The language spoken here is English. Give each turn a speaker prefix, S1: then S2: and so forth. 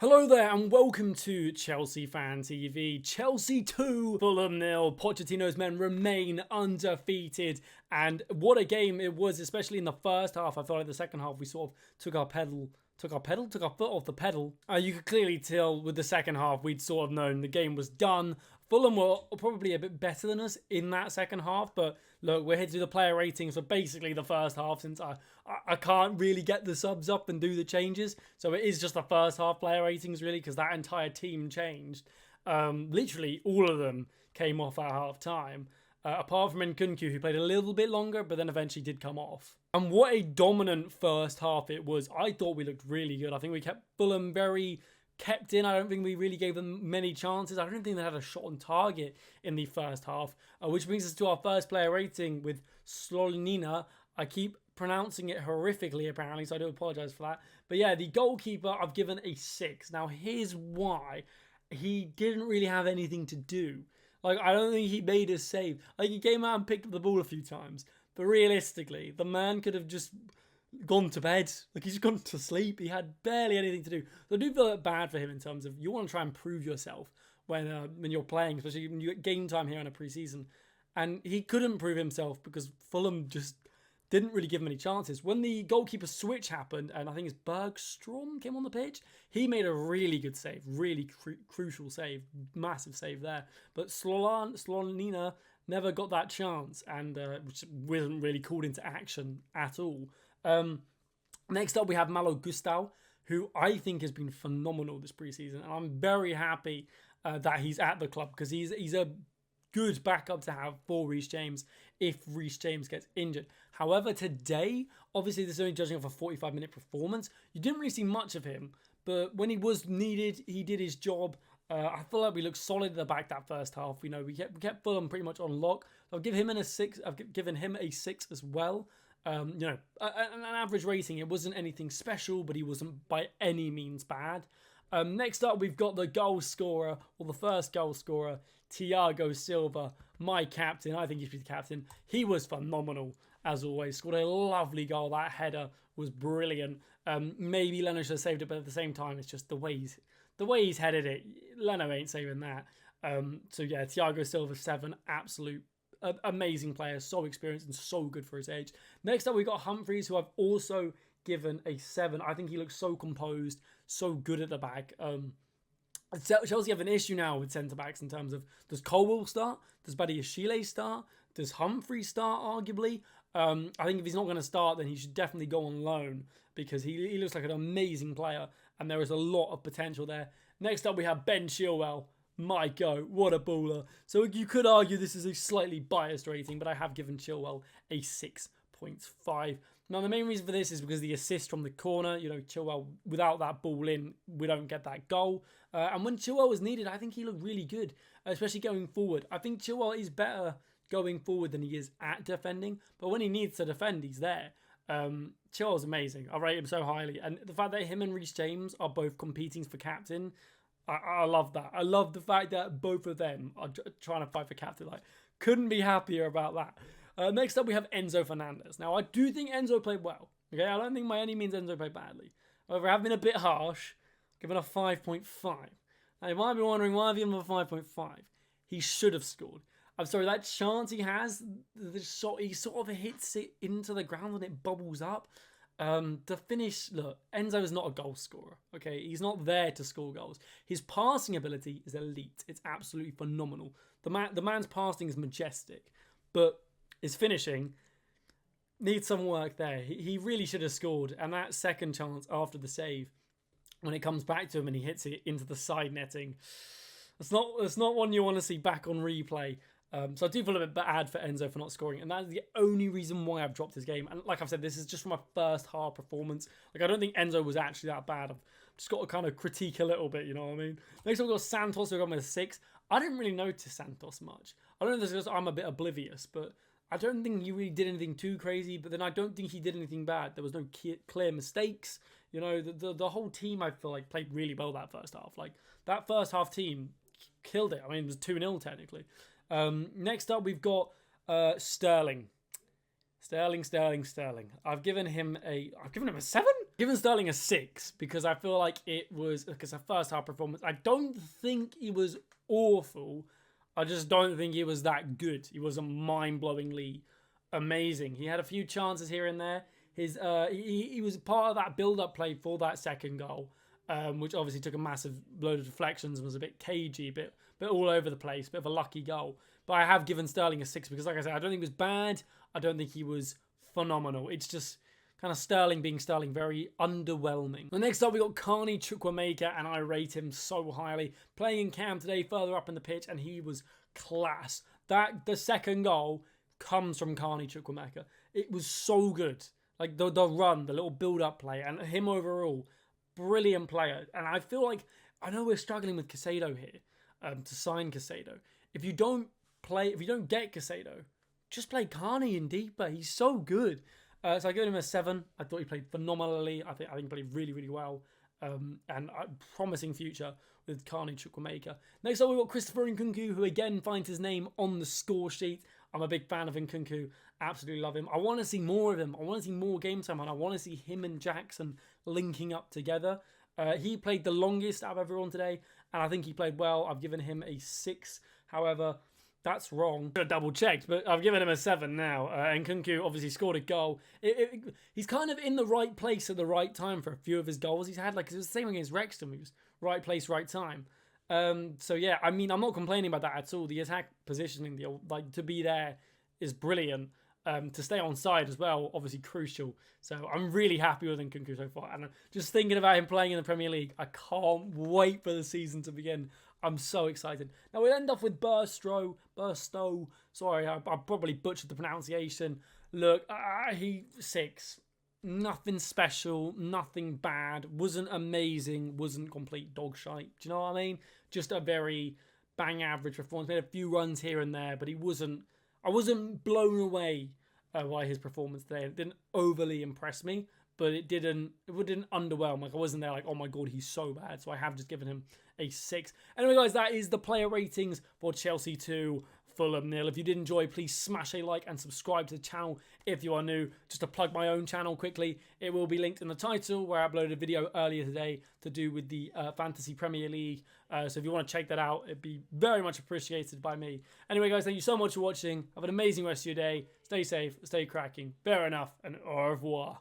S1: Hello there and welcome to Chelsea Fan TV. Chelsea 2, Fulham 0. Pochettino's men remain undefeated. And what a game it was, especially in the first half. I felt like the second half we sort of took our foot off the pedal. You could clearly tell with the second half we'd sort of known the game was done. Fulham were probably a bit better than us in that second half, but look, we're here to do the player ratings for basically the first half since I can't really get the subs up and do the changes. So it is just the first half player ratings really, because that entire team changed. Literally all of them came off at half time. Apart from NKUNKU, who played a little bit longer, but then eventually did come off. And what a dominant first half it was. I thought we looked really good. I think we kept Fulham very kept in. I don't think we really gave them many chances. I don't think they had a shot on target in the first half, which brings us to our first player rating with Slonina. I keep pronouncing it horrifically apparently, so I do apologise for that. But yeah, the goalkeeper I've given a 6. Now here's why. He didn't really have anything to do. Like, I don't think he made a save. Like, he came out and picked up the ball a few times. But realistically, the man could have just gone to bed. Like, he's gone to sleep. He had barely anything to do. So I do feel bad for him in terms of you want to try and prove yourself when you're playing, especially when you get game time here in a pre-season. And he couldn't prove himself because Fulham just didn't really give him any chances. When the goalkeeper switch happened, and I think it's Bergstrom came on the pitch, he made a really good save, really crucial save, massive save there. But Slonina never got that chance, and which wasn't really called into action at all. Next up, we have Malo Gusto, who I think has been phenomenal this preseason, and I'm very happy that he's at the club because he's a good backup to have for Reece James if Reece James gets injured. However, today, obviously this is only judging off a 45-minute performance. You didn't really see much of him, but when he was needed, he did his job. I feel like we looked solid at the back that first half. You know, we kept Fulham pretty much on lock. I'll give him a 6. I've given him a 6 as well. You know, an average rating. It wasn't anything special, but he wasn't by any means bad. Next up, we've got the goal scorer, or the first goal scorer, Thiago Silva, my captain. I think he should be the captain. He was phenomenal, as always. Scored a lovely goal. That header was brilliant. Maybe Leno should have saved it, but at the same time, it's just the way he's headed it. Leno ain't saving that. So yeah, Thiago Silva 7, absolute amazing player, so experienced and so good for his age. Next up, we got Humphreys, who I've also given a 7. I think he looks so composed, so good at the back. Chelsea have an issue now with centre-backs in terms of, does Colwill start? Does Badiashile start? Does Humphrey start, arguably? I think if he's not going to start, then he should definitely go on loan because he looks like an amazing player and there is a lot of potential there. Next up, we have Ben Chilwell. My God, what a baller. So you could argue this is a slightly biased rating, but I have given Chilwell a 6.5. Now, the main reason for this is because the assist from the corner, you know, Chilwell, without that ball in, we don't get that goal. And when Chilwell was needed, I think he looked really good, especially going forward. I think Chilwell is better going forward than he is at defending, but when he needs to defend, he's there. Chilwell's amazing. I rate him so highly. And the fact that him and Reece James are both competing for captain, I love that. I love the fact that both of them are trying to fight for captain. Like, couldn't be happier about that. Next up, we have Enzo Fernandez. Now, I do think Enzo played well. Okay, I don't think by any means Enzo played badly. However, I have been a bit harsh, given a 5.5. Now, you might be wondering why I've given him a 5.5. He should have scored. I'm sorry, that chance he has, the shot, he sort of hits it into the ground and it bubbles up. The finish, look, Enzo is not a goal scorer, okay? He's not there to score goals. His passing ability is elite. It's absolutely phenomenal. The man's passing is majestic, but his finishing needs some work there. He really should have scored, and that second chance after the save, when it comes back to him and he hits it into the side netting, it's not one you want to see back on replay. So I do feel a bit bad for Enzo for not scoring, and that is the only reason why I've dropped his game. And like I've said, this is just from my first half performance. Like, I don't think Enzo was actually that bad. I've just got to kind of critique a little bit, you know what I mean? Next up, we've got Santos, who got with a 6. I didn't really notice Santos much. I don't know if this is because I'm a bit oblivious, but I don't think he really did anything too crazy, but then I don't think he did anything bad. There was no clear mistakes. You know, the whole team, I feel like, played really well that first half. Like, that first half team killed it. I mean, it was 2-0 technically. Next up, we've got Sterling. Sterling. I've given him a 7. Given Sterling a 6 because I feel like it was because a first half performance. I don't think he was awful. I just don't think he was that good. He wasn't mind-blowingly amazing. He had a few chances here and there. He was part of that build-up play for that second goal, which obviously took a massive load of deflections and was a bit cagey, bit all over the place, bit of a lucky goal. But I have given Sterling a 6 because, like I said, I don't think he was bad. I don't think he was phenomenal. It's just kind of Sterling being Sterling, very underwhelming. Well, next up, we got Carney Chukwuemeka, and I rate him so highly. Playing in Cam today, further up in the pitch, and he was class. The second goal comes from Carney Chukwuemeka. It was so good. Like the run, the little build-up play, and him overall, brilliant player. And I feel like, I know we're struggling with Caicedo here, to sign Caicedo. If you don't get Caicedo, just play Carney in deeper. He's so good. So I give him a 7. I thought he played phenomenally. I think he played really, really well. And a promising future with Carney Chukwuemeka. Next up, we've got Christopher NKUNKU, who again finds his name on the score sheet. I'm a big fan of NKUNKU. Absolutely love him. I want to see more of him. I want to see more game time, and I want to see him and Jackson linking up together. He played the longest out of everyone today, and I think he played well. I've given him a 6. However, that's wrong. I double checked, but I've given him a 7 now. And NKUNKU obviously scored a goal. He's kind of in the right place at the right time for a few of his goals. He's had, like, it was the same against Wrexham. He was right place, right time. So yeah, I mean, I'm not complaining about that at all. The attack positioning, to be there is brilliant. To stay on side as well, obviously crucial. So I'm really happy with NKUNKU so far. And just thinking about him playing in the Premier League, I can't wait for the season to begin. I'm so excited. Now we'll end off with Burstow. Sorry, I probably butchered the pronunciation. Look, he 6. Nothing special, nothing bad. Wasn't amazing, wasn't complete dog shite. Do you know what I mean? Just a very bang average performance. Made a few runs here and there, but I wasn't blown away by his performance today. It didn't overly impress me, but it didn't underwhelm. Like, I wasn't there like, oh my god, he's so bad. So I have just given him a 6. Anyway, guys, that is the player ratings for Chelsea 2, Fulham 0. If you did enjoy, please smash a like and subscribe to the channel if you are new. Just to plug my own channel quickly, it will be linked in the title where I uploaded a video earlier today to do with the Fantasy Premier League. So if you want to check that out, it'd be very much appreciated by me. Anyway, guys, thank you so much for watching. Have an amazing rest of your day. Stay safe, stay cracking. Fair enough, and au revoir.